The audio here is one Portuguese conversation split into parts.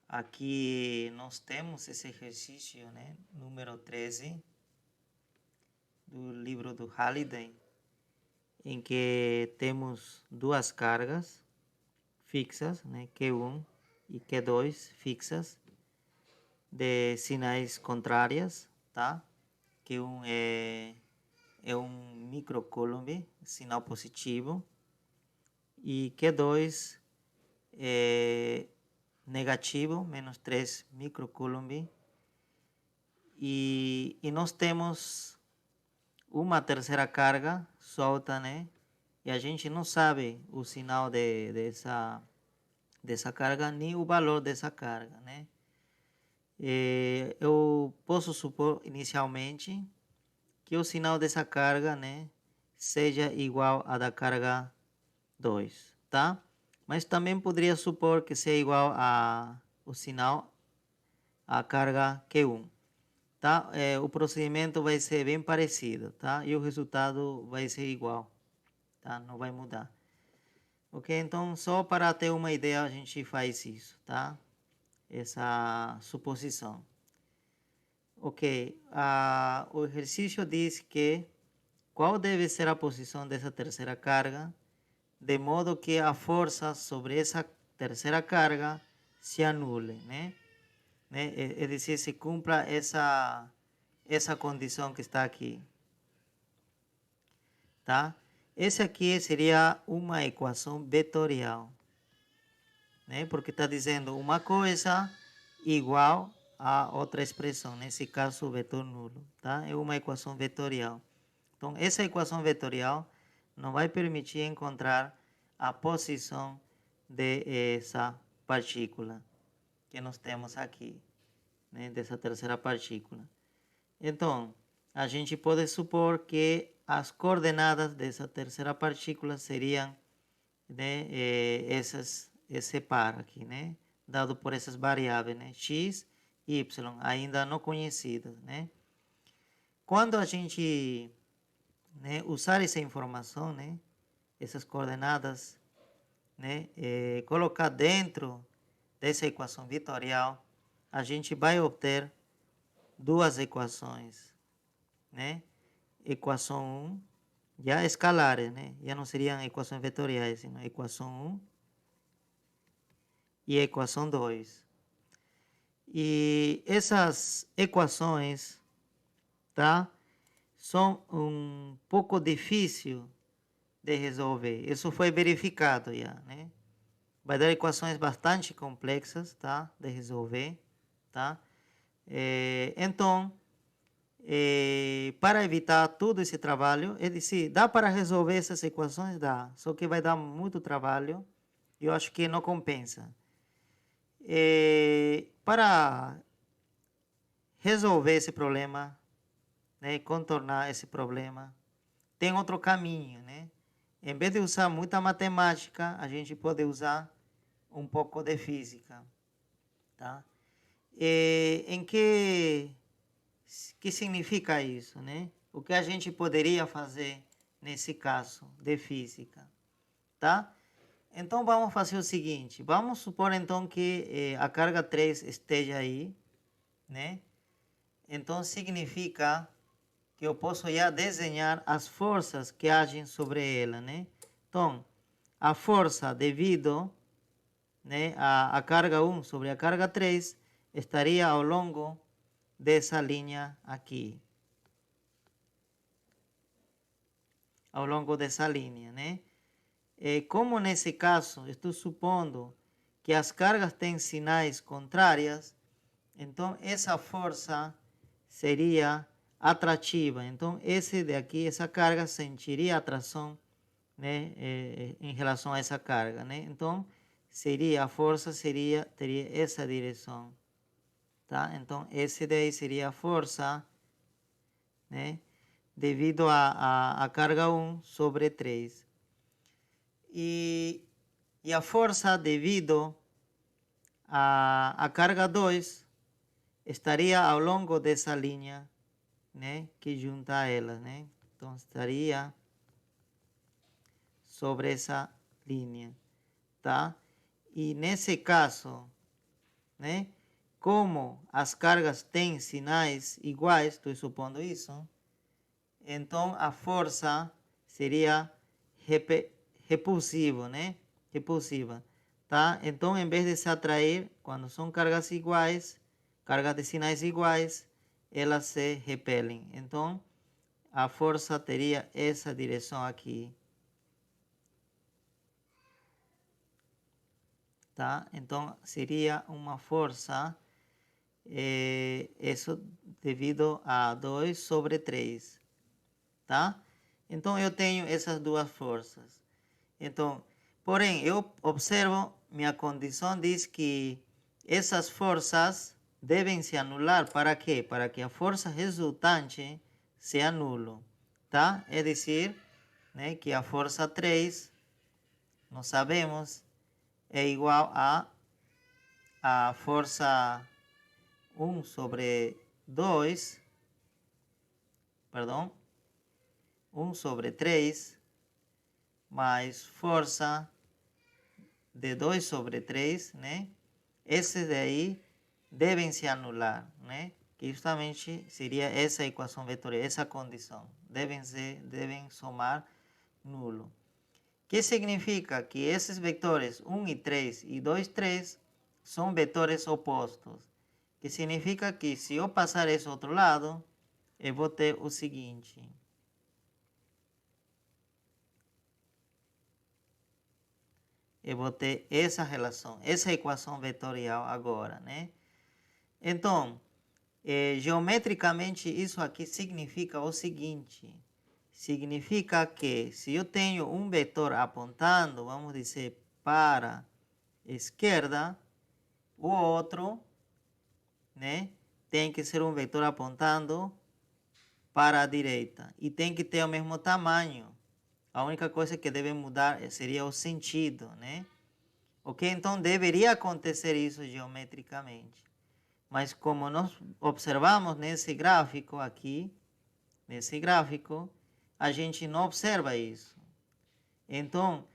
Aqui nós temos esse exercício, né, número 13 do livro do Halliday, em que temos duas cargas fixas, né, Q1 e Q2 fixas, de sinais contrárias, tá? Q1 é um microcoulomb, sinal positivo, e Q2 é negativo, menos 3 microcoulomb. E nós temos uma terceira carga solta, né? E a gente não sabe o sinal dessa carga, nem o valor dessa carga, né? Eu posso supor inicialmente que o sinal dessa carga, né, seja igual a da carga 2, tá? Mas também poderia supor que seja igual a o sinal a carga Q1, tá? O procedimento vai ser bem parecido, tá? E o resultado vai ser igual, tá? Não vai mudar. Ok? Então, só para ter uma ideia, a gente faz isso, tá? Essa suposição. Ok, o exercício diz que qual deve ser a posição dessa terceira carga, de modo que a força sobre essa terceira carga se anule, né? É dizer, se cumpra essa condição que está aqui, tá? Esse aqui seria uma equação vetorial, né? Porque está dizendo uma coisa igual a outra expressão, nesse caso o vetor nulo, tá? É uma equação vetorial. Então, essa equação vetorial não vai permitir encontrar a posição dessa partícula que nós temos aqui, né? Dessa terceira partícula. Então, a gente pode supor que as coordenadas dessa terceira partícula seriam, né, esse par aqui, né, dado por essas variáveis, né, x e y, ainda não conhecidas, né. Quando a gente, né, usar essa informação, né, essas coordenadas, né, colocar dentro dessa equação vetorial, a gente vai obter duas equações, né? Equação 1, já escalares, né? Já não seriam equações vetoriais, sino equação 1 e equação 2. E essas equações, tá? São um pouco difícil de resolver. Isso foi verificado já, né? Vai dar equações bastante complexas, tá? De resolver, tá? Então, para evitar todo esse trabalho, ele disse, dá para resolver essas equações? Dá, só que vai dar muito trabalho e eu acho que não compensa. Para resolver esse problema, né, contornar esse problema, tem outro caminho, né? Em vez de usar muita matemática, a gente pode usar um pouco de física, tá? Em que significa isso, né? O que a gente poderia fazer nesse caso de física, tá? Então vamos fazer o seguinte, vamos supor então que a carga 3 esteja aí, né? Então significa que eu posso já desenhar as forças que agem sobre ela, né? Então, a força devido, né, a carga 1 sobre a carga 3 estaria ao longo dessa linha aqui. Ao longo dessa linha, né? Como nesse caso, estou supondo que as cargas têm sinais contrárias, então essa força seria atrativa. Então, esse daqui, essa carga sentiria atração, né, em relação a essa carga, né? Então, a força teria essa direção, tá? Então, esse daí seria a força, né, devido a carga 1 sobre 3. E a força devido a carga 2 estaria ao longo dessa linha, né, que junta ela, né? Então, estaria sobre essa linha, tá? E nesse caso, né? Como as cargas têm sinais iguais, estou supondo isso, então a força seria repulsiva, né? Repulsiva, tá? Então, em vez de se atrair, quando são cargas iguais, cargas de sinais iguais, elas se repelem. Então, a força teria essa direção aqui, tá? Então, seria uma força, isso devido a 2 sobre 3, tá? Então, eu tenho essas duas forças. Então, porém, eu observo, minha condição diz que essas forças devem se anular. Para quê? Para que a força resultante seja nulo, tá? É dizer, né, que a força 3, nós sabemos, é igual a força 1 sobre 2, perdão, 1 sobre 3, mais força de 2 sobre 3, né? Esses daí devem se anular, né? Que justamente seria essa equação vetorial, essa condição. Devem somar nulo. Que significa que esses vetores 1 e 3 e 2, 3 são vetores opostos. Que significa que se eu passar esse outro lado, eu vou ter o seguinte. Eu vou ter essa relação, essa equação vetorial agora, né? Então, geometricamente, isso aqui significa o seguinte. Significa que se eu tenho um vetor apontando, vamos dizer, para a esquerda, o outro, né, tem que ser um vetor apontando para a direita. E tem que ter o mesmo tamanho. A única coisa que deve mudar seria o sentido, né? Ok? Então, deveria acontecer isso geometricamente. Mas como nós observamos nesse gráfico aqui, a gente não observa isso. Então,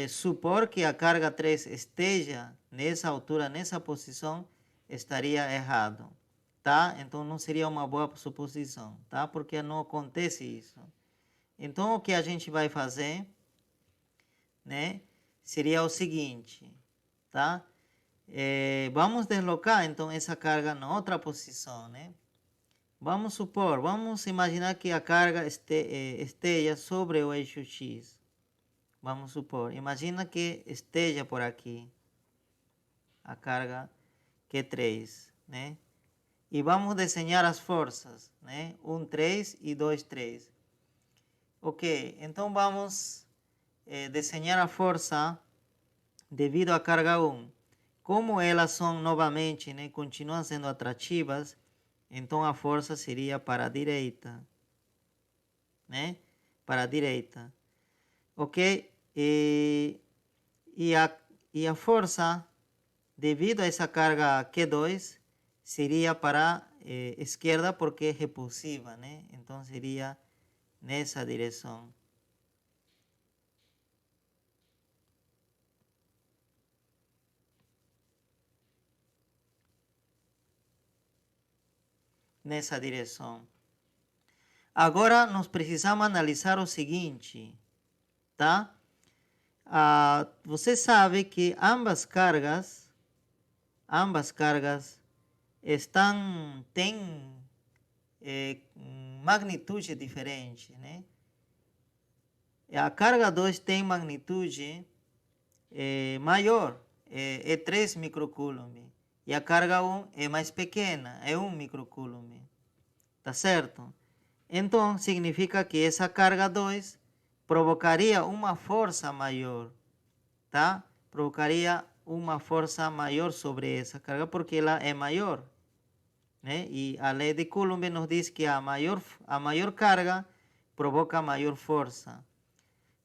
supor que a carga 3 esteja nessa altura, nessa posição, estaria errado, tá? Então, não seria uma boa suposição, tá? Porque não acontece isso. Então, o que a gente vai fazer, né, seria o seguinte, tá? Vamos deslocar, então, essa carga na outra posição, né? Vamos imaginar que a carga esteja sobre o eixo X. Vamos supor, imagina que esteja por aqui a carga Q3, né? E vamos desenhar as forças, né? 1, 3 e 2, 3. Ok, então vamos desenhar a força devido à carga 1. Como elas são novamente, né, continuam sendo atrativas, então a força seria para a direita, né? Para a direita, ok? E a força, devido a essa carga Q2, seria para a esquerda porque é repulsiva, né? Então seria nessa direção. Nessa direção. Agora nós precisamos analisar o seguinte, tá? Você sabe que ambas cargas têm magnitude diferente, né? A carga 2 tem magnitude maior, é 3 microcoulomb. E a carga 1 é mais pequena, é 1 microcoulomb. Tá certo? Então, significa que essa carga 2 provocaria uma força maior, tá? Provocaria uma força maior sobre essa carga porque ela é maior, né? E a lei de Coulomb nos diz que a maior carga provoca maior força.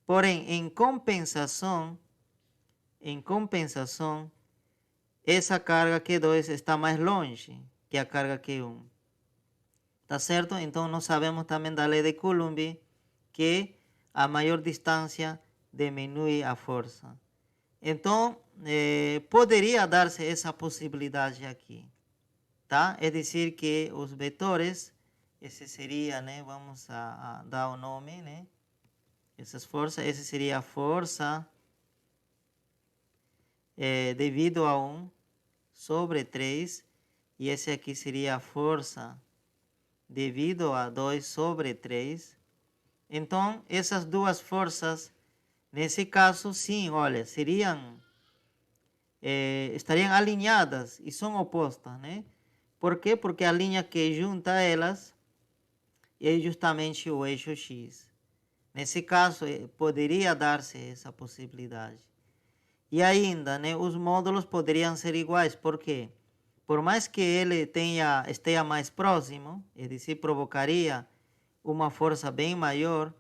Porém, em compensação, essa carga Q2 está mais longe que a carga Q1. Tá certo? Então, nós sabemos também da lei de Coulomb que a maior distância diminui a força. Então, poderia dar-se essa possibilidade aqui, tá? É dizer que os vetores, esse seria, né? Vamos a dar o nome, né? Essas forças, esse seria a força devido a 1 sobre 3, e esse aqui seria a força devido a 2 sobre 3. Então, essas duas forças, nesse caso, sim, olha, estariam alinhadas e são opostas, né? Por quê? Porque a linha que junta elas é justamente o eixo X. Nesse caso, poderia dar-se essa possibilidade. E ainda, né, os módulos poderiam ser iguais. Por quê? Por mais que ele esteja mais próximo, é dizer, provocaria uma força bem maior,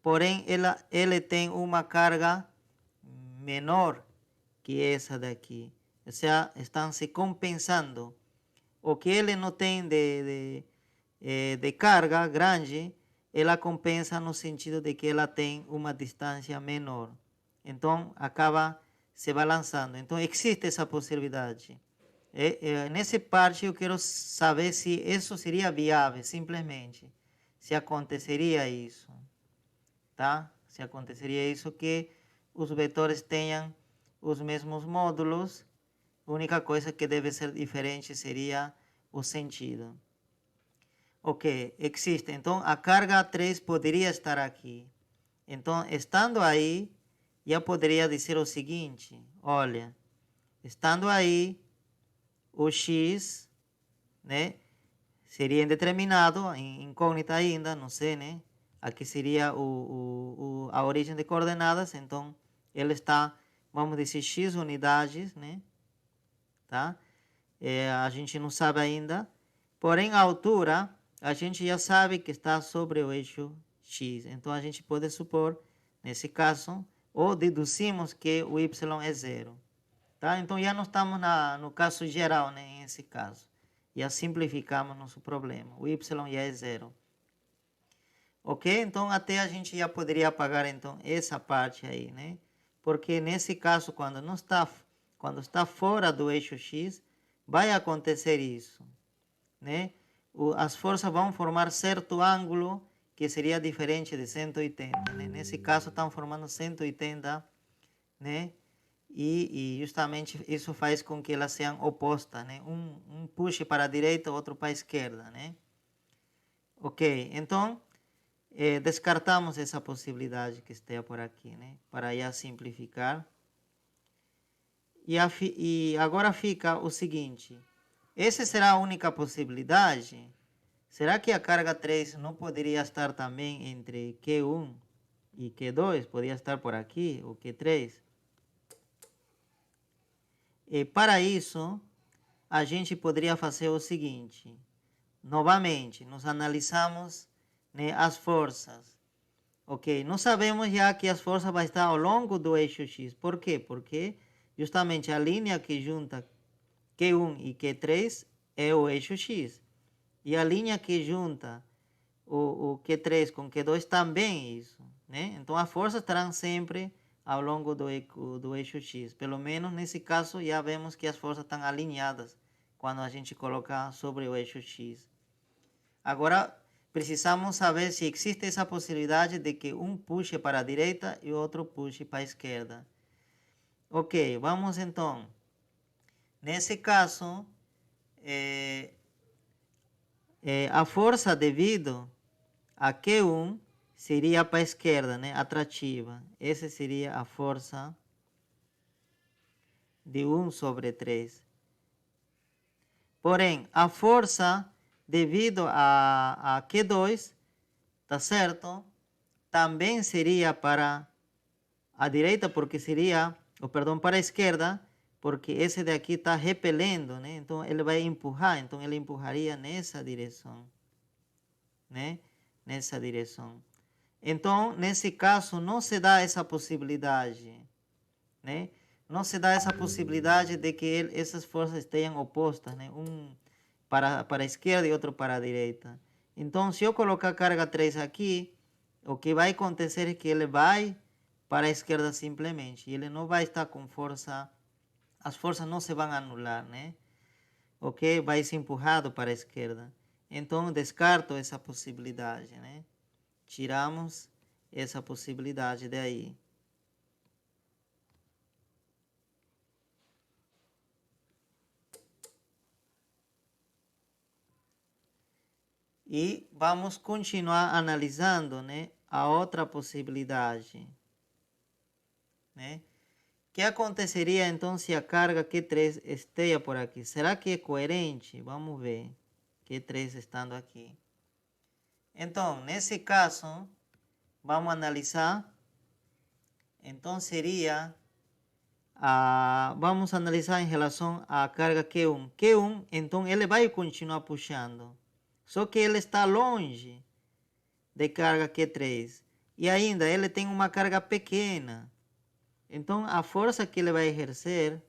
porém ele tem uma carga menor que essa daqui. Ou seja, estão se compensando. O que ele não tem de carga grande, ela compensa no sentido de que ela tem uma distância menor. Então, acaba se balançando. Então, existe essa possibilidade. Nessa parte, eu quero saber se isso seria viável, simplesmente. Se aconteceria isso, tá? Se aconteceria isso, que os vetores tenham os mesmos módulos, a única coisa que deve ser diferente seria o sentido. Ok, existe. Então, a carga 3 poderia estar aqui. Então, estando aí, já poderia dizer o seguinte, olha, estando aí, o x, né, seria indeterminado, incógnita ainda, não sei, né? Aqui seria a origem de coordenadas, então ele está, vamos dizer, x unidades, né? Tá? A gente não sabe ainda, porém a altura, a gente já sabe que está sobre o eixo x, então a gente pode supor, nesse caso, ou deduzimos que o y é zero. Tá? Então já não estamos no caso geral, né? Nesse caso. Já simplificamos nosso problema. O y já é zero. Ok? Então até a gente já poderia apagar então essa parte aí, né? Porque nesse caso, quando está fora do eixo x, vai acontecer isso, né? As forças vão formar certo ângulo que seria diferente de 180, né? Nesse caso estão formando 180, né? E justamente isso faz com que elas sejam opostas, né? Um puxe para a direita, outro para a esquerda, né? Ok, então descartamos essa possibilidade que esteja por aqui, né? Para já simplificar. E agora fica o seguinte, essa será a única possibilidade? Será que a carga 3 não poderia estar também entre Q1 e Q2? Poderia estar por aqui, o Q3? E para isso, a gente poderia fazer o seguinte. Novamente, nós analisamos, né, as forças. Ok, nós sabemos já que as forças vão estar ao longo do eixo X. Por quê? Porque justamente a linha que junta Q1 e Q3 é o eixo X. E a linha que junta o Q3 com Q2 também é isso, né? Então as forças estarão sempre ao longo do eixo X. Pelo menos nesse caso já vemos que as forças estão alinhadas quando a gente coloca sobre o eixo X. Agora precisamos saber se existe essa possibilidade de que um puxe para a direita e o outro puxe para a esquerda. Ok, vamos então. Nesse caso, a força devido a Q1 seria para a esquerda, né? Atrativa. Essa seria a força de 1 sobre 3. Porém, a força devido a Q2, tá certo? Também seria para a direita, porque seria, para a esquerda, porque esse daqui está repelendo, né? Então ele vai empurrar, então ele empurraria nessa direção, né? Nessa direção. Então, nesse caso, não se dá essa possibilidade, né? Não se dá essa possibilidade de que essas forças estejam opostas, né? Um para a esquerda e outro para a direita. Então, se eu colocar carga 3 aqui, o que vai acontecer é que ele vai para a esquerda simplesmente. Ele não vai estar com força as forças não se vão anular, né? Ok? Vai ser empurrado para a esquerda. Então, descarto essa possibilidade, né? Tiramos essa possibilidade daí. E vamos continuar analisando, né, a outra possibilidade, né? O que aconteceria então se a carga Q3 esteja por aqui? Será que é coerente? Vamos ver. Q3 estando aqui. Então, nesse caso, vamos analisar. Então, seria... vamos analisar em relação à carga Q1. Q1, então, ele vai continuar puxando. Só que ele está longe de carga Q3. E ainda ele tem uma carga pequena. Então a força que ele vai exercer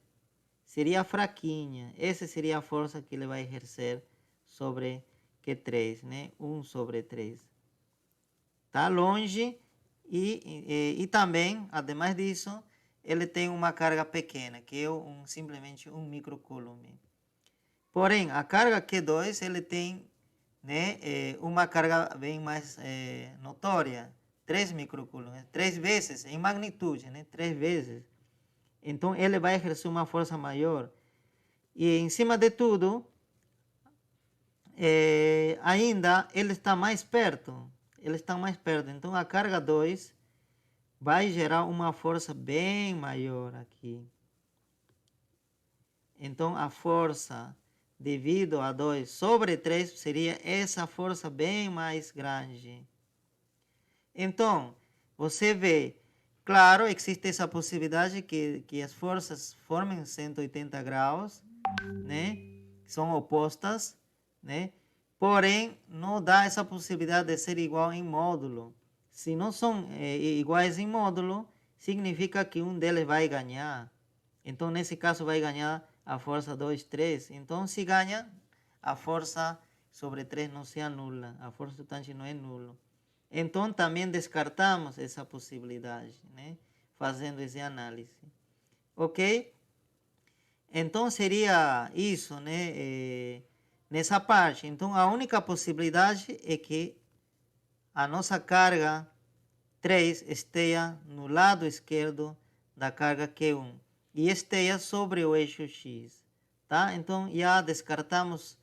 seria fraquinha. Essa seria a força que ele vai exercer sobre Q3, né? 1 sobre 3. Está longe e também, ademais disso, ele tem uma carga pequena, que é simplesmente 1 microcoulomb. Porém, a carga Q2 ele tem, né, uma carga bem mais notória, 3 microcoulombs, 3 vezes em magnitude, né, 3 vezes. Então ele vai exercer uma força maior. E em cima de tudo, ainda ele está mais perto. Ele está mais perto. Então a carga 2 vai gerar uma força bem maior aqui. Então a força devido a 2 sobre 3 seria essa força bem mais grande. Então, você vê, claro, existe essa possibilidade que as forças formem 180 graus, né? São opostas, né? Porém, não dá essa possibilidade de ser igual em módulo. Se não são iguais em módulo, significa que um deles vai ganhar. Então, nesse caso, vai ganhar a força 2, 3. Então, se ganha, a força sobre 3 não se anula. A força resultante não é nula. Então, também descartamos essa possibilidade, né? Fazendo essa análise. Ok? Então, seria isso, né? Nessa parte. Então, a única possibilidade é que a nossa carga 3 esteja no lado esquerdo da carga Q1 e esteja sobre o eixo X, tá? Então, já descartamos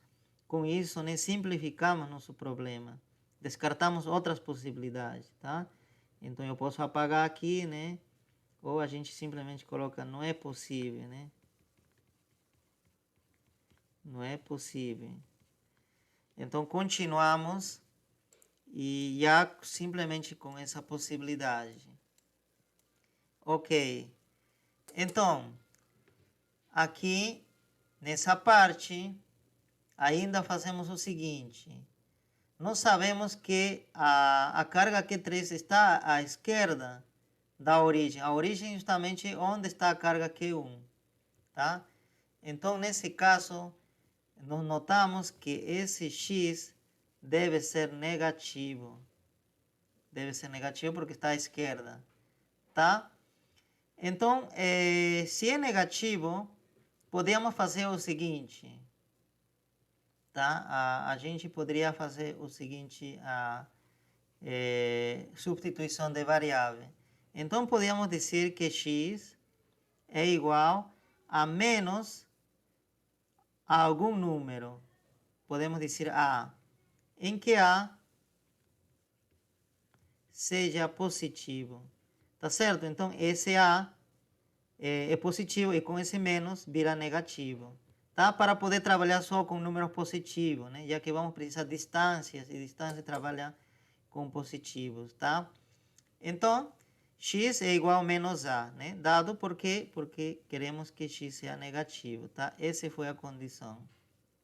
com isso, né? Simplificamos nosso problema. Descartamos outras possibilidades, tá? Então, eu posso apagar aqui, né? Ou a gente simplesmente coloca não é possível, né? Não é possível. Então, continuamos e já simplesmente com essa possibilidade. Ok. Então, aqui nessa parte, ainda fazemos o seguinte. Nós sabemos que a carga Q3 está à esquerda da origem. A origem é justamente onde está a carga Q1. Tá? Então, nesse caso, nós notamos que esse X deve ser negativo. Deve ser negativo porque está à esquerda. Tá? Então, se é negativo, podemos fazer o seguinte. Tá? A gente poderia fazer o seguinte, substituição de variável. Então, podemos dizer que x é igual a menos a algum número. Podemos dizer a, em que a seja positivo. Tá certo? Então, esse a é positivo e com esse menos vira negativo. Tá? Para poder trabalhar só com números positivos, né? Já que vamos precisar de distâncias, e distância trabalha com positivos, tá? Então, x é igual a menos a, né? Dado porque queremos que x seja negativo, tá? Essa foi a condição,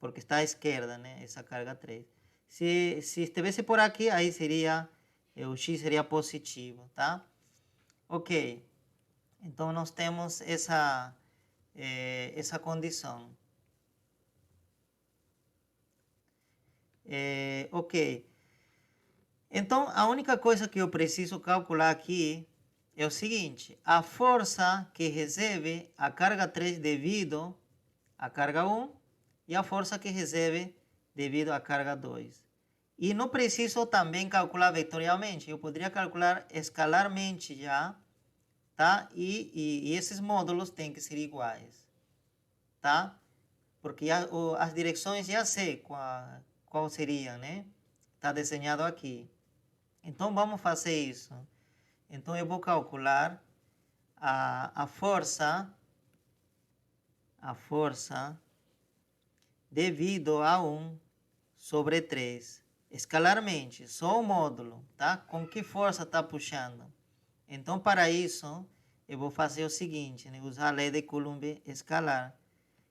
porque está à esquerda, né? Essa carga 3. Se estivesse por aqui, aí seria, o x seria positivo, tá? Ok. Então, nós temos essa condição. Ok. Então, a única coisa que eu preciso calcular aqui é o seguinte, a força que recebe a carga 3 devido à carga 1 e a força que recebe devido à carga 2. E não preciso também calcular vetorialmente, eu poderia calcular escalarmente já, tá? E esses módulos têm que ser iguais, tá? Porque as direções já sei qual seria, né? Está desenhado aqui. Então, vamos fazer isso. Então, eu vou calcular a força devido a 1 sobre 3. Escalarmente, só o módulo, tá? Com que força está puxando. Então, para isso, eu vou fazer o seguinte, né? Usar a lei de Coulomb escalar.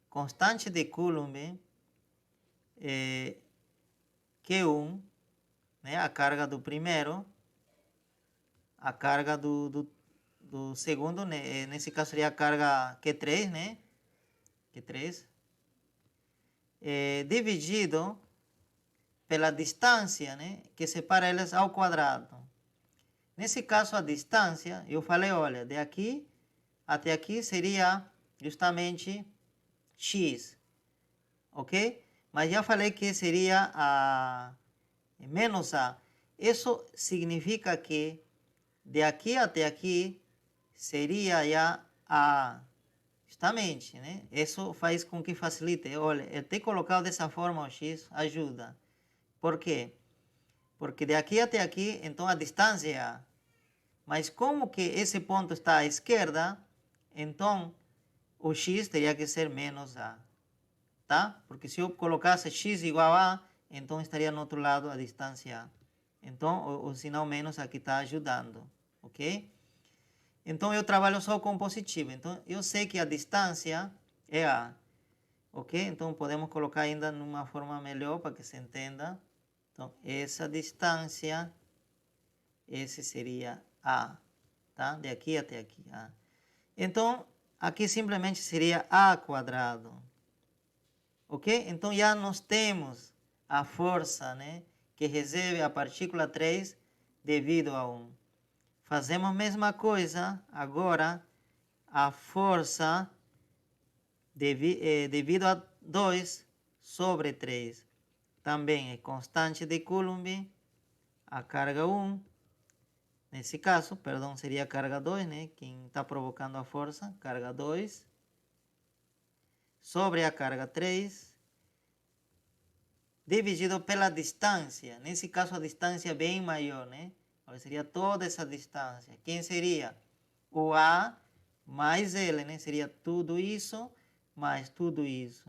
Constante de Coulomb é Q1, né? A carga do primeiro, a carga do segundo, né? Nesse caso seria a carga Q3, né? Q3, dividido pela distância, né? Que separa elas ao quadrado. Nesse caso, a distância, eu falei, olha, de aqui até aqui seria justamente x, ok? Mas já falei que seria a menos a. Isso significa que de aqui até aqui seria já a. Justamente, né? Isso faz com que facilite. Olha, eu ter colocado dessa forma o x ajuda. Por quê? Porque de aqui até aqui, então a distância é a. Mas como que esse ponto está à esquerda, então o x teria que ser menos a. Tá? Porque se eu colocasse x igual a, então estaria no outro lado a distância a. Então o sinal menos aqui está ajudando, ok? Então eu trabalho só com positivo. Então eu sei que a distância é a, ok? Então podemos colocar ainda numa forma melhor para que se entenda. Então essa distância, esse seria a, tá? De aqui até aqui, a. Então aqui simplesmente seria a quadrado. Ok? Então já nós temos a força, né, que recebe a partícula 3 devido a 1. Fazemos a mesma coisa agora, a força devido a 2 sobre 3. Também é constante de Coulomb, a carga 1. Nesse caso, perdão, seria a carga 2, né? Quem está provocando a força, carga 2. Sobre a carga 3. Dividido pela distância. Nesse caso, a distância é bem maior, né? Seria toda essa distância. Quem seria? O A mais L, né? Seria tudo isso mais tudo isso.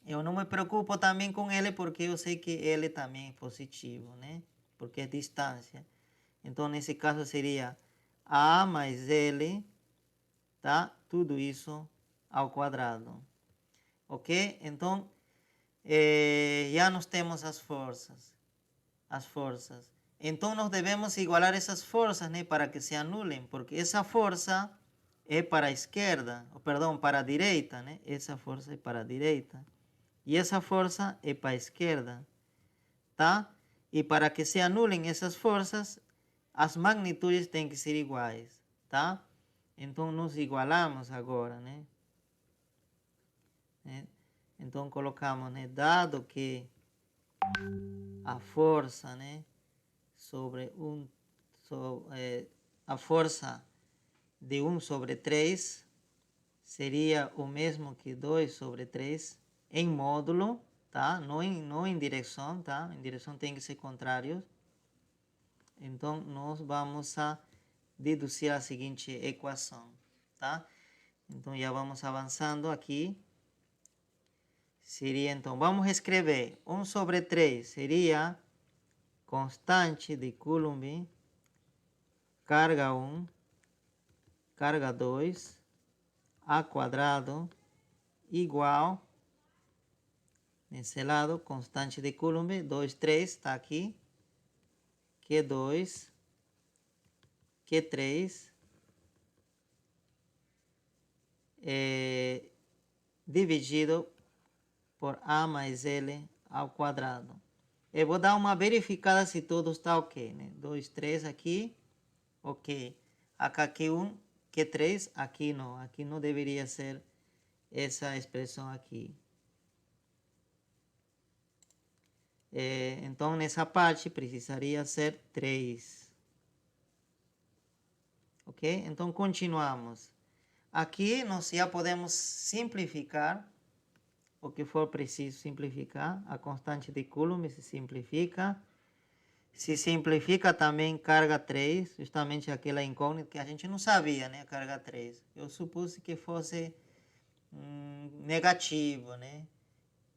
Eu não me preocupo também com L, porque eu sei que L também é positivo, né? Porque é distância. Então, nesse caso, seria A mais L, tá? Tudo isso ao quadrado. Ok? Então, já nós temos as forças. Então, nós devemos igualar essas forças, né, para que se anulem, porque essa força é para a esquerda, perdão, para a direita, né? Essa força é para a direita. E essa força é para a esquerda, tá? E para que se anulem essas forças, as magnitudes têm que ser iguais, tá? Então, nós igualamos agora, né? Então, colocamos, né, dado que a força, né, sobre a força de 1 sobre 3 seria o mesmo que 2 sobre 3 em módulo, tá? Não em direção, tá? Em direção tem que ser contrários. Então, nós vamos a deduzir a seguinte equação, tá? Então, já vamos avançando aqui. Seria, então, vamos escrever 1 sobre 3 seria constante de Coulomb, carga 1, carga 2, a quadrado, igual, nesse lado, constante de Coulomb, 2, 3, está aqui, Q2, Q3, dividido por A mais L ao quadrado. Eu vou dar uma verificada se tudo está ok, né? 2, 3 aqui, ok. acá Q1, Q3, aqui não deveria ser essa expressão aqui. Então, nessa parte, precisaria ser 3. Ok? Então, continuamos. Aqui, nós já podemos simplificar o que for preciso simplificar. A constante de Coulomb se simplifica. Se simplifica também carga 3, justamente aquela incógnita que a gente não sabia, né? Carga 3. Eu supus que fosse negativo, né?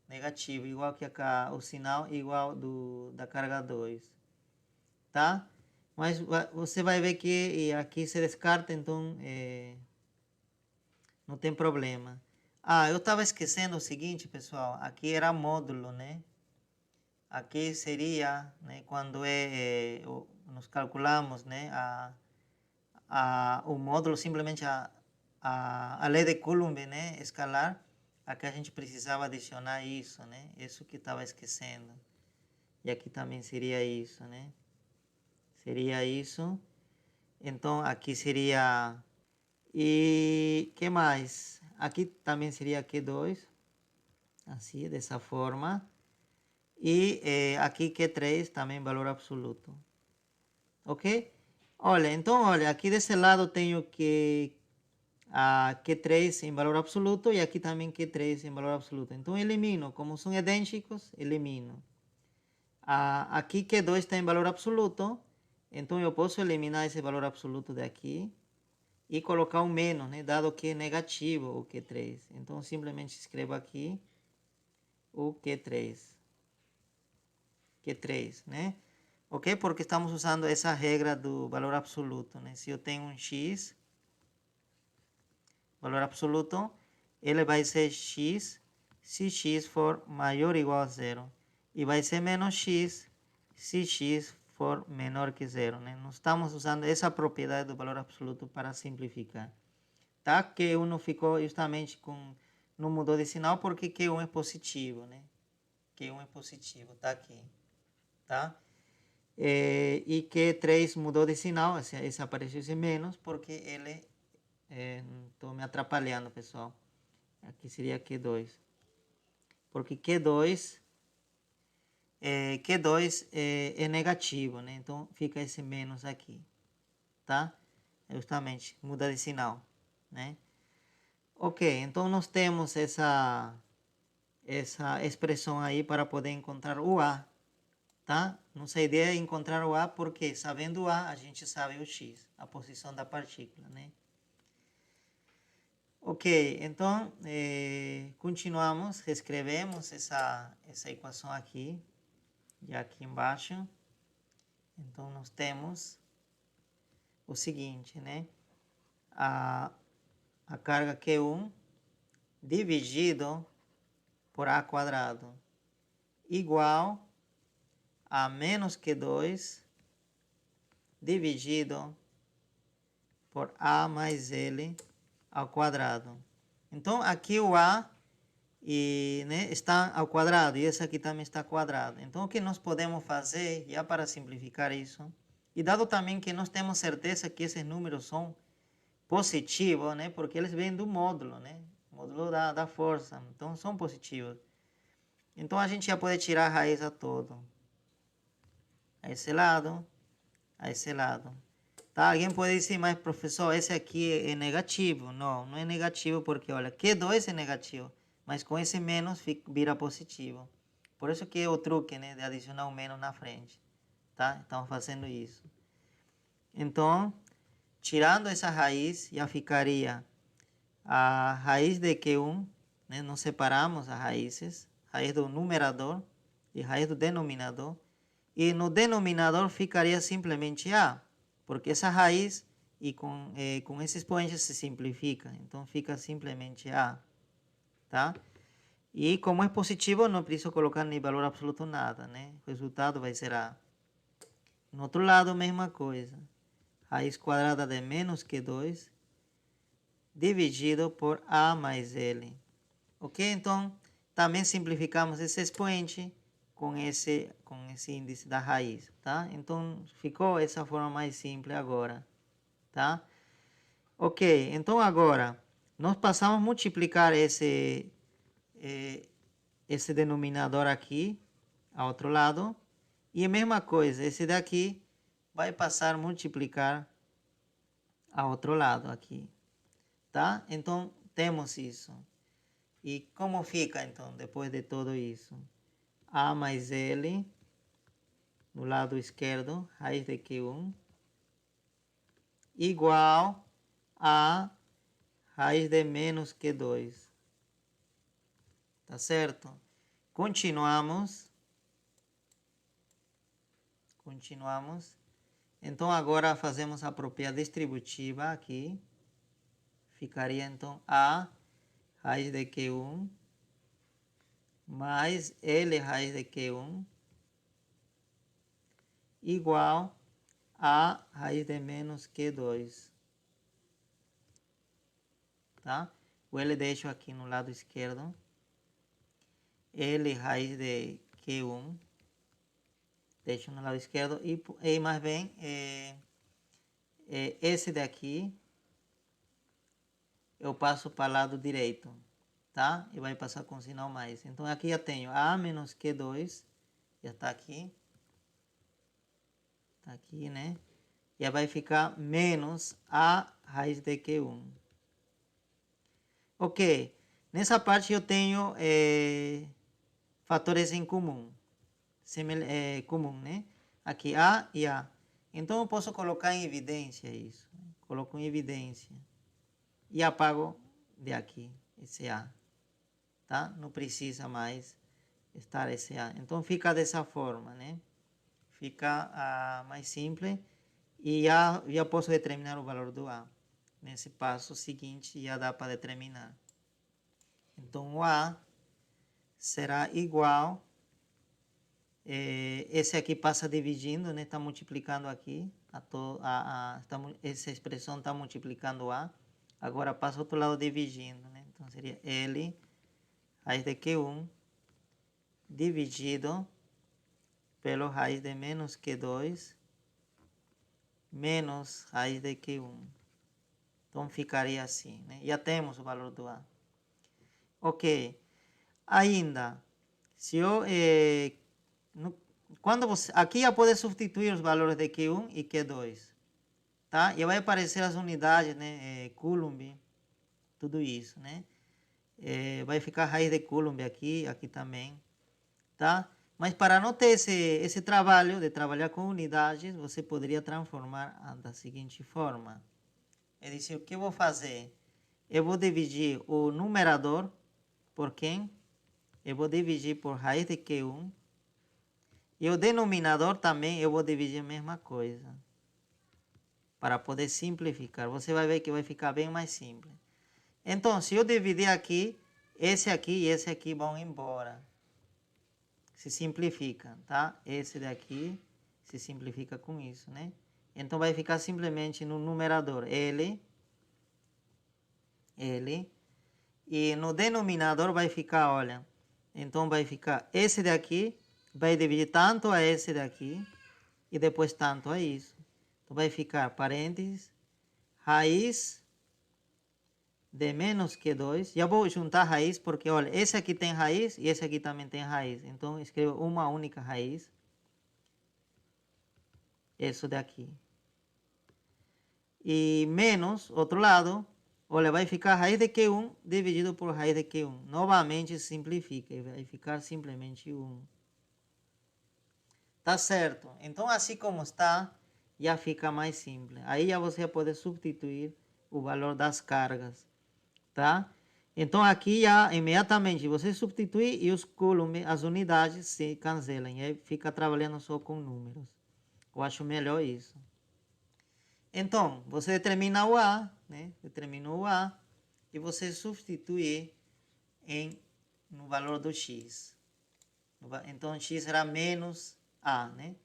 Negativo, igual que o sinal igual da carga 2, tá? Mas você vai ver que aqui se descarta, então não tem problema. Eu estava esquecendo o seguinte, pessoal, aqui era módulo, né? Aqui seria, né, quando nós calculamos, né, o módulo, simplesmente a lei de Coulomb, né, escalar, aqui a gente precisava adicionar isso, né, isso que estava esquecendo. E aqui também seria isso, né, seria isso. Então, aqui seria, e que mais? Aqui também seria Q2, assim, dessa forma. E aqui Q3 também valor absoluto. Ok? Olha, então, olha, aqui desse lado tenho que Q3 em valor absoluto e aqui também Q3 em valor absoluto. Então, elimino. Como são idênticos, elimino. Aqui Q2 está em valor absoluto. Então, eu posso eliminar esse valor absoluto daqui e colocar um menos, né? Dado que é negativo o Q3. Então, simplesmente escrevo aqui o Q3. Q3, né? Ok? Porque estamos usando essa regra do valor absoluto, né? Se eu tenho um x, valor absoluto, ele vai ser x se x for maior ou igual a zero. E vai ser menos x se x for menor que zero, né? Nós estamos usando essa propriedade do valor absoluto para simplificar. Tá? Q1 não ficou justamente não mudou de sinal porque Q1 é positivo, né? Q1 é positivo, tá aqui. Tá? E Q3 mudou de sinal, esse apareceu esse menos, porque ele... Estou me atrapalhando, pessoal. Aqui seria Q2. Porque Q2 é negativo, né? Então, fica esse menos aqui, tá? Justamente, muda de sinal, né? Ok, então nós temos essa expressão aí para poder encontrar o A, tá? Nossa ideia é encontrar o A porque, sabendo o A, a gente sabe o X, a posição da partícula, né? Ok, então, continuamos, reescrevemos essa equação aqui, e aqui embaixo. Então, nós temos o seguinte, né? A carga Q1 dividido por A quadrado igual a menos Q2 dividido por A mais L ao quadrado. Então, aqui o A né, está ao quadrado e esse aqui também está ao quadrado. Então, o que nós podemos fazer, já para simplificar isso, e dado também que nós temos certeza que esses números são positivos, né, porque eles vêm do módulo, né, módulo da força, então são positivos. Então, a gente já pode tirar a raiz a todo. A esse lado, a esse lado. Tá? Alguém pode dizer, mas professor, esse aqui é negativo. Não, não é negativo porque, olha, Q2 é negativo, mas com esse menos vira positivo. Por isso que é o truque, né, de adicionar um menos na frente. Tá? Estamos fazendo isso. Então, tirando essa raiz, já ficaria a raiz de Q1, né? Nós separamos as raízes, raiz do numerador e raiz do denominador. E no denominador ficaria simplesmente A, porque essa raiz e com esse expoente se simplifica, então fica simplesmente A, tá? E como é positivo, não preciso colocar nem valor absoluto nada, né? O resultado vai ser A. No outro lado, mesma coisa. Raiz quadrada de menos Q2 dividido por A mais L. Ok? Então, também simplificamos esse expoente com esse índice da raiz, tá? Então, ficou essa forma mais simples agora, tá? Ok, então agora, nós passamos a multiplicar esse denominador aqui, ao outro lado. E a mesma coisa, esse daqui vai passar a multiplicar ao outro lado aqui, tá? Então, temos isso. E como fica, então, depois de tudo isso? A mais L, no lado esquerdo, raiz de Q1, igual a raiz de menos Q2. Tá certo? Continuamos. Então, agora fazemos a propriedade distributiva aqui. Ficaria, então, A raiz de Q1 mais L raiz de Q1 igual a raiz de menos Q2. Tá? O L deixo aqui no lado esquerdo. L raiz de Q1 deixo no lado esquerdo. E mais bem, esse daqui eu passo para o lado direito, tá? E vai passar com sinal mais. Então, aqui eu tenho A menos Q2, já está aqui. Está aqui, né? E aí vai ficar menos A raiz de Q1. Ok, nessa parte eu tenho fatores em comum. Comum, né? Aqui A e A. Então, eu posso colocar em evidência isso. Coloco em evidência. E apago de aqui, esse A. Tá? Não precisa mais estar esse A. Então, fica dessa forma, né? Fica mais simples. E já posso determinar o valor do A. Nesse passo seguinte, já dá para determinar. Então, o A será igual... esse aqui passa dividindo, né? Está multiplicando aqui. Essa expressão está multiplicando A. Agora passa outro lado dividindo, né? Então, seria L raiz de Q1 dividido pelo raiz de menos Q2 menos raiz de Q1. Então, ficaria assim, né? Já temos o valor do A. Ok. Ainda, se eu... quando você... Aqui já pode substituir os valores de Q1 e Q2. Tá? E vai aparecer as unidades, né? Coulomb, tudo isso, né? Vai ficar raiz de Coulomb aqui também, tá? Mas para não ter esse trabalho de trabalhar com unidades, você poderia transformar da seguinte forma. É dizer, o que eu vou fazer? Eu vou dividir o numerador por quem? Eu vou dividir por raiz de Q1. E o denominador também eu vou dividir a mesma coisa. Para poder simplificar. Você vai ver que vai ficar bem mais simples. Então, se eu dividir aqui e esse aqui vão embora. Se simplifica, tá? Esse daqui se simplifica com isso, né? Então, vai ficar simplesmente no numerador L. E no denominador vai ficar, olha. Então, vai ficar esse daqui. Vai dividir tanto a esse daqui. E depois tanto a isso. Então, vai ficar parênteses. Raiz de menos que 2. Já vou juntar raiz porque, olha, esse aqui tem raiz e esse aqui também tem raiz. Então, escrevo uma única raiz. Isso daqui. E menos, outro lado, olha, vai ficar raiz de Q1 dividido por raiz de Q1. Novamente simplifica e vai ficar simplesmente 1. Tá certo? Então, assim como está, já fica mais simples. Aí já você pode substituir o valor das cargas. Tá? Então, aqui já imediatamente você substitui e os coulombs, as unidades se cancelam. E aí fica trabalhando só com números. Eu acho melhor isso. Então, você determina o A, né? Determina o A e você substitui no valor do X. Então, X será menos A, né?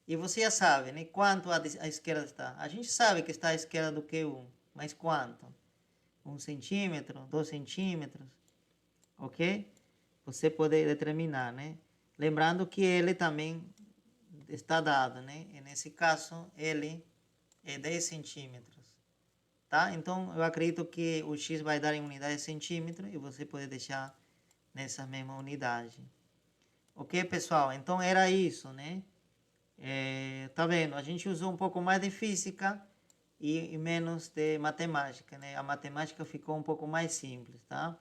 E você já sabe, né? Quanto à esquerda está. A gente sabe que está à esquerda do Q1, mas quanto? 1 centímetro, 2 centímetros, ok? Você pode determinar, né? Lembrando que ele também está dado, né? E nesse caso, ele é 10 centímetros, tá? Então, eu acredito que o x vai dar em unidade de centímetro e você pode deixar nessa mesma unidade. Ok, pessoal? Então, era isso, né? Tá vendo? A gente usou um pouco mais de física e menos de matemática, né? A matemática ficou um pouco mais simples, tá?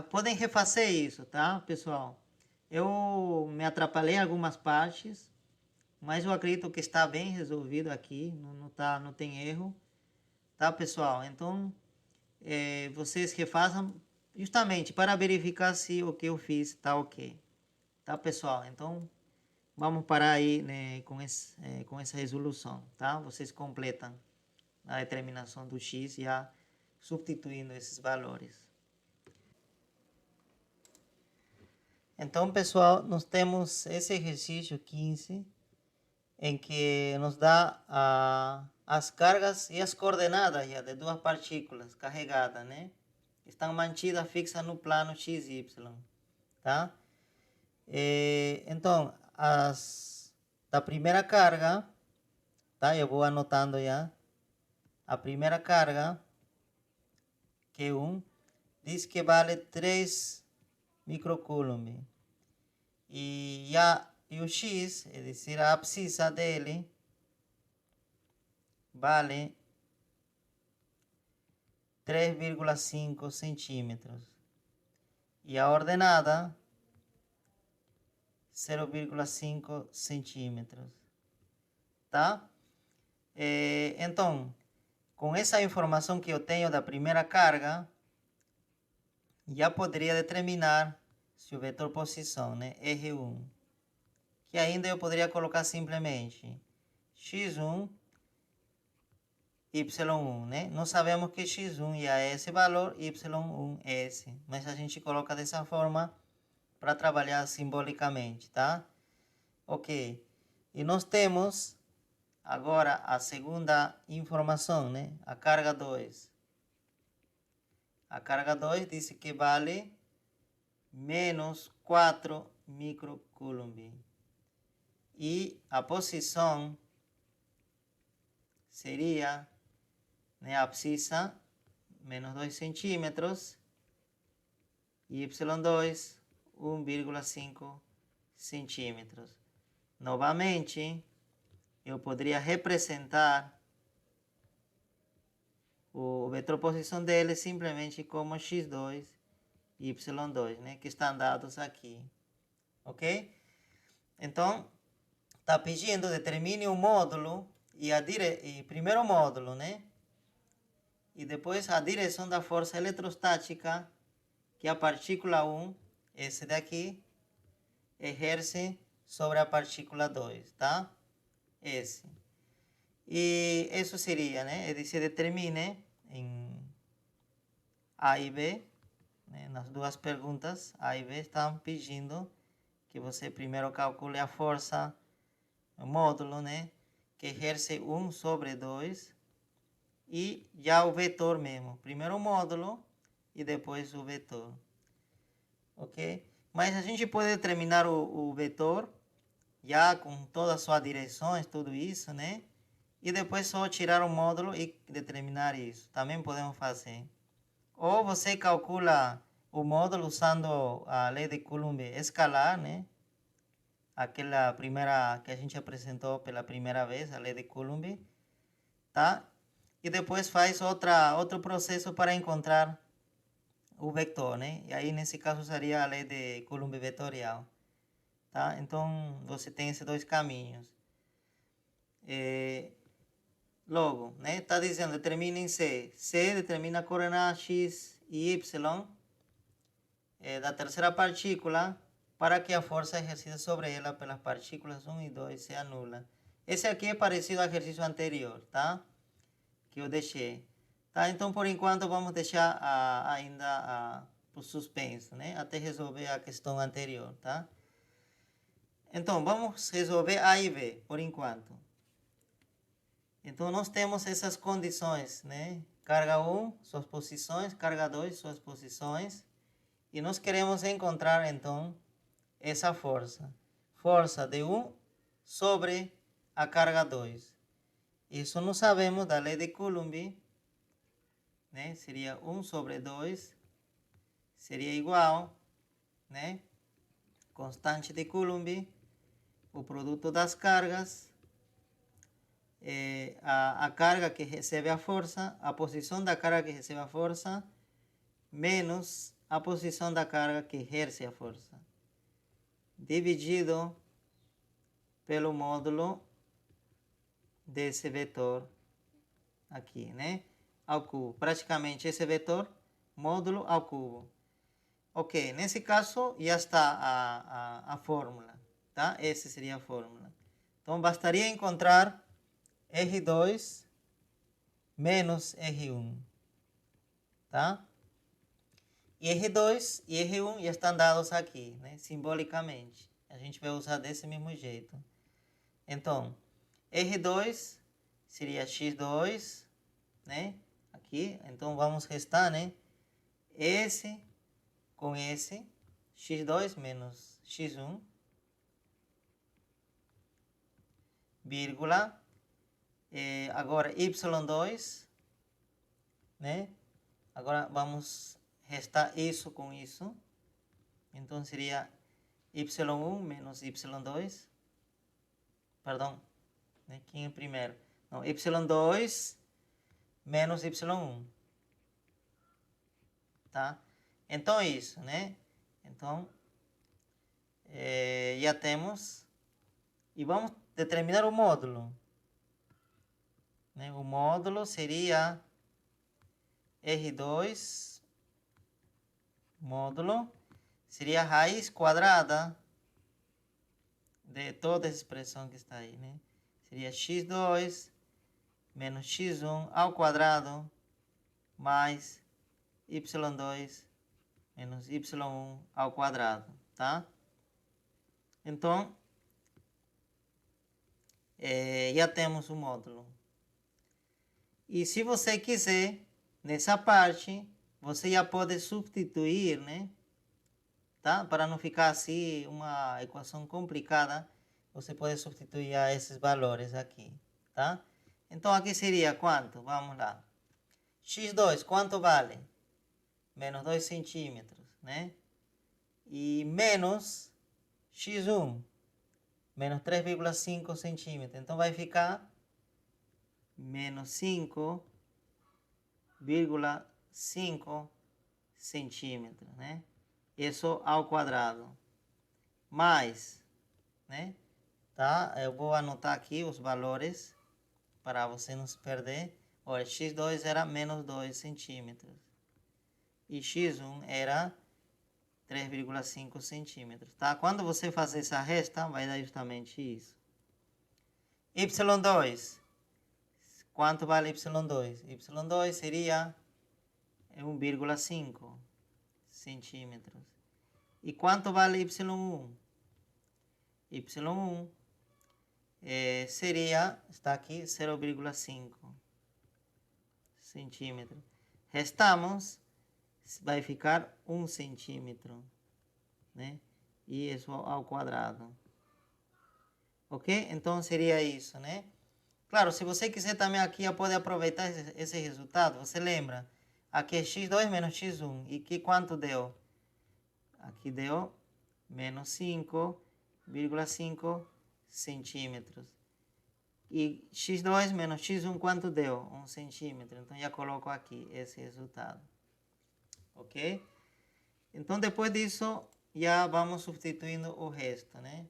Podem refazer isso, tá, pessoal? Eu me atrapalhei em algumas partes, mas eu acredito que está bem resolvido aqui, não tem erro, tá, pessoal? Então, vocês refaçam justamente para verificar se o que eu fiz está ok, tá, pessoal? Então, vamos parar aí, né, com essa resolução, tá? Vocês completam a determinação do x já substituindo esses valores. Então, pessoal, nós temos esse exercício 15, em que nos dá as cargas e as coordenadas já de duas partículas carregadas, né? Estão mantidas fixas no plano x e y, tá? Então, da primeira carga, tá? Eu vou anotando já. A primeira carga, Q1, diz que vale 3 microcoulomb. E o X, é dizer, a abscissa dele, vale 3,5 centímetros. E a ordenada, 0,5 centímetros. Tá? Então, com essa informação que eu tenho da primeira carga, já poderia determinar se o vetor posição, né, R1, que ainda eu poderia colocar simplesmente x1, y1, né? Nós sabemos que x1 já é esse valor, y1 é esse, mas a gente coloca dessa forma para trabalhar simbolicamente, tá? Ok. E nós temos agora a segunda informação, né? A carga 2. A carga 2 diz que vale menos 4 microcoulomb. E a posição seria, né, a abscissa, menos 2 centímetros, e y2, 1,5 centímetros. Novamente, eu poderia representar o vetor posição dele simplesmente como x2 e y2, né, que estão dados aqui. Ok? Então, está pedindo, determine o módulo e primeiro módulo, né? E depois a direção da força eletrostática que a partícula 1, esse daqui, exerce sobre a partícula 2, tá? Esse. E isso seria, né? Ele se determine em A e B, né? Nas duas perguntas, A e B estão pedindo que você primeiro calcule a força, o módulo, né? Que exerce 1 sobre 2 e já o vetor mesmo. Primeiro o módulo e depois o vetor. Ok? Mas a gente pode determinar o vetor já com todas as suas direções, tudo isso, né? E depois só tirar o módulo e determinar isso. Também podemos fazer. Ou você calcula o módulo usando a lei de Coulomb escalar, né? Aquela primeira que a gente apresentou pela primeira vez, a lei de Coulomb, tá? E depois faz outro processo para encontrar o vetor, né? E aí, nesse caso, seria a lei de Coulomb vetorial, tá? Então, você tem esses dois caminhos. Logo, né? Está dizendo, determine em C. C determina a coordenada x e y da terceira partícula para que a força exercida sobre ela pelas partículas 1 e 2 seja nula. Esse aqui é parecido ao exercício anterior, tá? Que eu deixei. Tá? Então, por enquanto, vamos deixar ainda o suspenso, né? Até resolver a questão anterior, tá? Então, vamos resolver A e B, por enquanto. Então, nós temos essas condições, né? Carga 1, suas posições, carga 2, suas posições. E nós queremos encontrar, então, essa força. Força de 1 sobre a carga 2. Isso não sabemos da lei de Coulomb, né? Seria 1 sobre 2, seria igual, né? Constante de Coulomb, o produto das cargas, a carga que recebe a força, a posição da carga que recebe a força, menos a posição da carga que exerce a força, dividido pelo módulo desse vetor aqui, né? Ao cubo. Praticamente esse vetor, módulo ao cubo. Ok, nesse caso já está a fórmula, tá? Essa seria a fórmula. Então, bastaria encontrar R2 menos R1, tá? E R2 e R1 já estão dados aqui, né? Simbolicamente. A gente vai usar desse mesmo jeito. Então, R2 seria X2, né? Aqui, então vamos restar, né? Esse com esse, X2 menos X1, vírgula, agora Y2, né? Agora vamos restar isso com isso. Então seria Y1 menos Y2. Perdão, né? Quem é primeiro? Não, Y2 menos Y1. Tá? Então é isso, né? Então, já temos. E vamos determinar o módulo. Né? O módulo seria R2, módulo, seria a raiz quadrada de toda essa expressão que está aí, né? Seria x2 menos x1 ao quadrado mais y2 menos y1 ao quadrado, tá? Então, já temos o módulo. E se você quiser, nessa parte, você já pode substituir, né? Tá? Para não ficar assim uma equação complicada, você pode substituir a esses valores aqui, tá? Então, aqui seria quanto? Vamos lá. X2, quanto vale? Menos 2 centímetros, né? E menos X1, menos 3,5 centímetros. Então, vai ficar menos 5,5 centímetros, né? Isso ao quadrado. Mais, né? Tá? Eu vou anotar aqui os valores para você não se perder. Olha, x2 era menos 2 centímetros. E x1 era 3,5 centímetros, tá? Quando você fazer essa resta, vai dar justamente isso. y2. Quanto vale y2? y2 seria 1,5 centímetros. E quanto vale y1? y1 seria, está aqui, 0,5 centímetros. Restamos, vai ficar 1 centímetro, né? E isso ao quadrado. Ok? Então seria isso, né? Claro, se você quiser também aqui, pode aproveitar esse resultado. Você lembra? Aqui é x2 menos x1. E que quanto deu? Aqui deu menos 5,5 centímetros. E x2 menos x1 quanto deu? 1 centímetro. Então já coloco aqui esse resultado. Ok? Então depois disso já vamos substituindo o resto, né?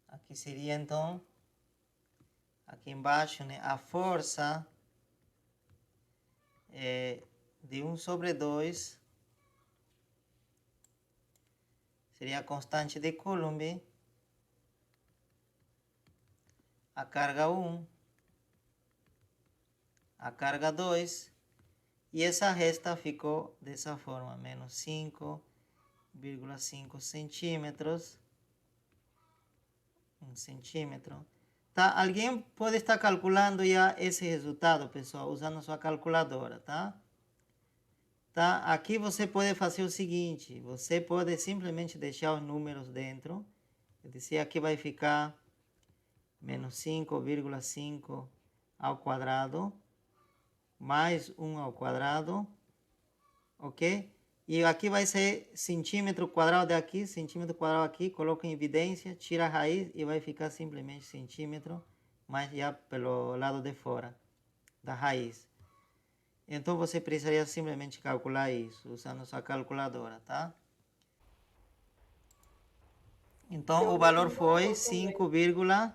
Aqui seria então, aqui embaixo, né? A força de 1 sobre 2 seria a constante de Coulomb. A carga 1, a carga 2, e essa resta ficou dessa forma, menos 5,5 centímetros, 1 centímetro. Tá? Alguém pode estar calculando já esse resultado, pessoal, usando sua calculadora, tá? Tá? Aqui você pode fazer o seguinte, você pode simplesmente deixar os números dentro, quer dizer, aqui vai ficar menos 5,5 ao quadrado, mais 1 ao quadrado, ok? E aqui vai ser centímetro quadrado daqui, centímetro quadrado aqui, coloca em evidência, tira a raiz e vai ficar simplesmente centímetro, mas já pelo lado de fora da raiz. Então você precisaria simplesmente calcular isso, usando sua calculadora, tá? Então o valor foi 59,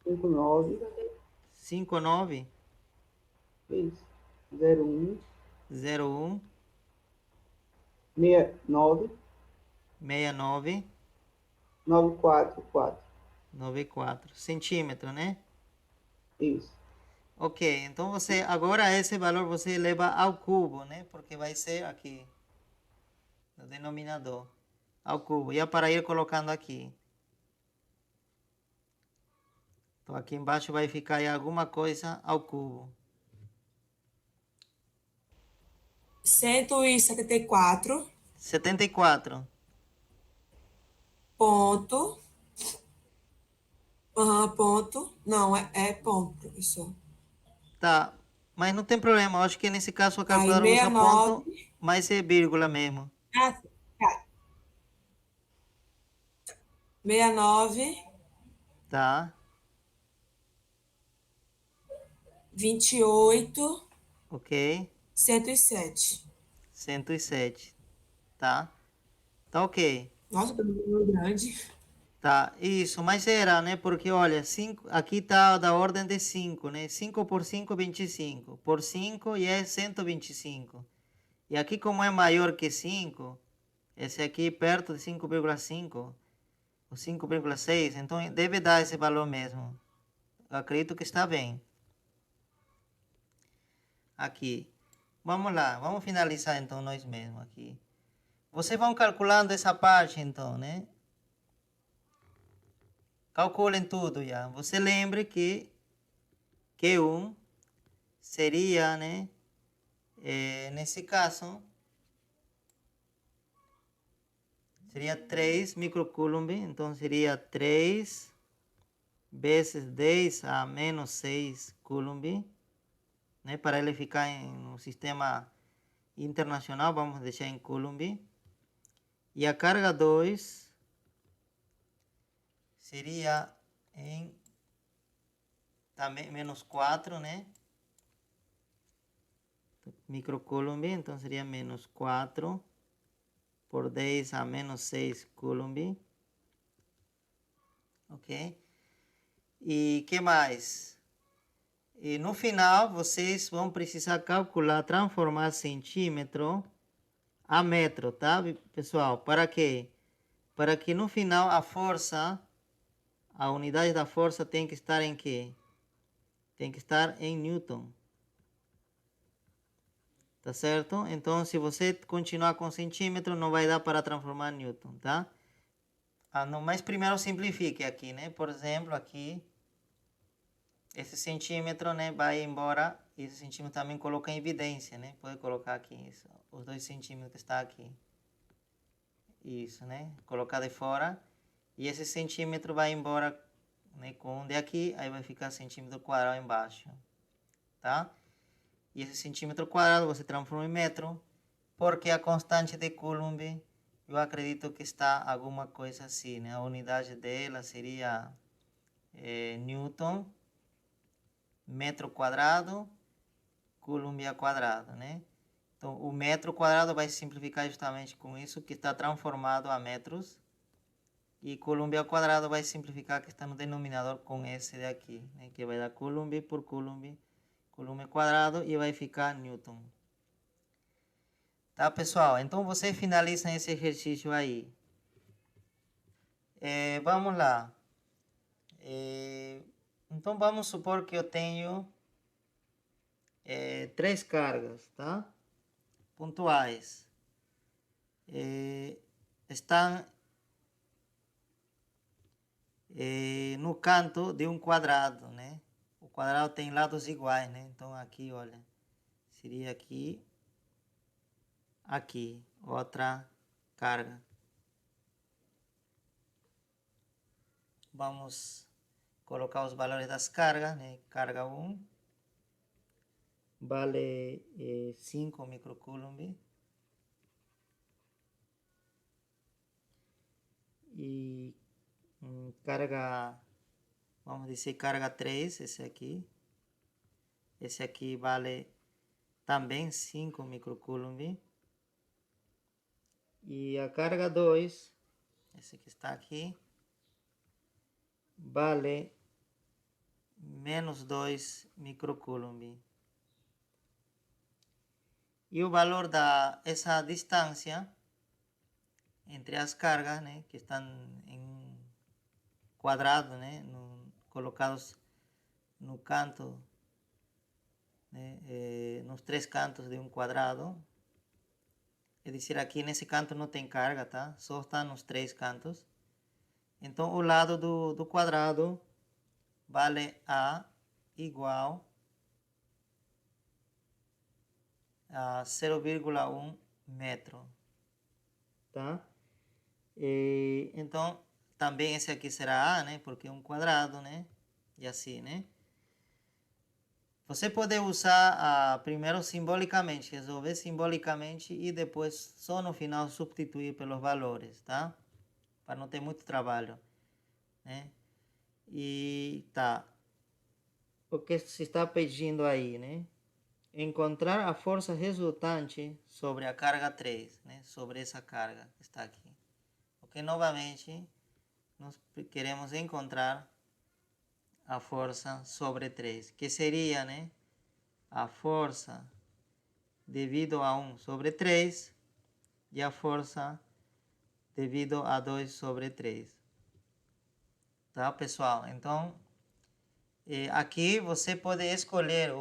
5,5901 isso, 01, 69, 69 944, 94 centímetros, né? isso. Ok, então você agora esse valor você leva ao cubo, né? Porque vai ser aqui no denominador, ao cubo. E é para ir colocando aqui. Então aqui embaixo vai ficar aí alguma coisa ao cubo. 174 74. ponto. Ponto. Não, é ponto, professor. Tá, mas não tem problema. Eu acho que nesse caso a Aí calculadora usa 69. ponto, mas é vírgula mesmo. Ah, tá. 69, Tá, 28, ok. 107. 107. Tá, tá ok. Nossa, que número grande. Tá, isso, mas era, né? Porque olha, aqui tá da ordem de 5, né? 5 por 5, 25. Por 5 e é 125. E aqui, como é maior que 5, esse aqui perto de 5,5, ou 5,6, então deve dar esse valor mesmo. Eu acredito que está bem. Aqui. Vamos lá, vamos finalizar então nós mesmos aqui. Vocês vão calculando essa parte então, né? Calculem tudo já. Você lembre que Q1 seria, né? Nesse caso, seria 3 microcoulomb. Então, seria 3 vezes 10 a menos 6 coulomb. Né? Para ele ficar em um sistema internacional, vamos deixar em coulomb. E a carga 2 seria em também menos 4, né? Microcoulomb, então seria menos 4 por 10 a menos 6 coulomb. Ok? E que mais? E no final, vocês vão precisar calcular, transformar centímetro a metro, tá, pessoal? Para quê? Para que no final a força, a unidade da força tem que estar em quê? Tem que estar em Newton. Tá certo? Então, se você continuar com centímetro, não vai dar para transformar em Newton, tá? Não, mas primeiro simplifique aqui, né? Por exemplo, aqui, esse centímetro, né, vai embora. Esse centímetro também coloca em evidência, né? Pode colocar aqui isso, os 2 centímetros que está aqui. Isso, né? Colocar de fora. E esse centímetro vai embora, né, com um de aqui, aí vai ficar centímetro quadrado embaixo, tá? E esse centímetro quadrado você transforma em metro, porque a constante de Coulomb, eu acredito que está alguma coisa assim, né? A unidade dela seria Newton, metro quadrado, Coulomb ao quadrado, né? Então, o metro quadrado vai simplificar justamente com isso, que está transformado a metros. E Coulomb ao quadrado vai simplificar que está no denominador com esse daqui, né? Que vai dar Coulomb por Coulomb, Coulomb ao quadrado, e vai ficar Newton. Tá, pessoal? Então, vocês finalizam esse exercício aí. Vamos lá. Então, vamos supor que eu tenho 3 cargas, tá? Pontuais. Estão no canto de um quadrado, né? O quadrado tem lados iguais, né? Então, aqui, olha, seria aqui, aqui, outra carga. Vamos colocar os valores das cargas, né? Carga 1 vale 5 microcoulomb. E carga, vamos dizer, carga 3, esse aqui. Esse aqui vale também 5 microcoulomb. E a carga 2, esse que está aqui, vale menos 2 microcoulomb. E o valor dessa distância entre as cargas, né, que estão em quadrado, né, colocados no canto, né, nos 3 cantos de um quadrado. É dizer, aqui nesse canto não tem carga, tá? Só está nos 3 cantos. Então, o lado do quadrado vale A igual a 0,1 metro, tá? Então, também esse aqui será A, né? Porque é um quadrado, né? E assim, né? Você pode usar primeiro simbolicamente, resolver simbolicamente e depois só no final substituir pelos valores, tá? Para não ter muito trabalho, né? E tá. O que se está pedindo aí, né? Encontrar a força resultante sobre a carga 3, né? Sobre essa carga que está aqui. Ok, novamente, nós queremos encontrar a força sobre 3, que seria, né? A força devido a 1 sobre 3 e a força devido a 2 sobre 3. Tá, pessoal? Então, aqui você pode escolher,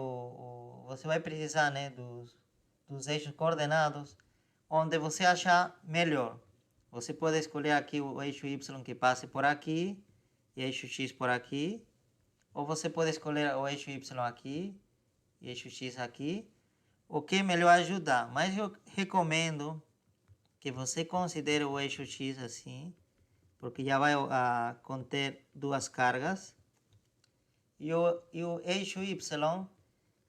você vai precisar, né, dos eixos coordenados, onde você achar melhor. Você pode escolher aqui o eixo Y que passe por aqui, e eixo X por aqui, ou você pode escolher o eixo Y aqui, e eixo X aqui, o que é melhor ajudar. Mas eu recomendo que você considere o eixo X assim, porque já vai conter 2 cargas. E o eixo Y,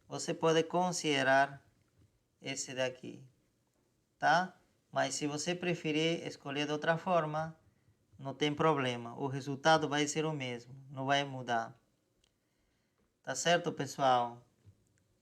você pode considerar esse daqui, tá? Mas se você preferir escolher de outra forma, não tem problema. O resultado vai ser o mesmo, não vai mudar. Tá certo, pessoal?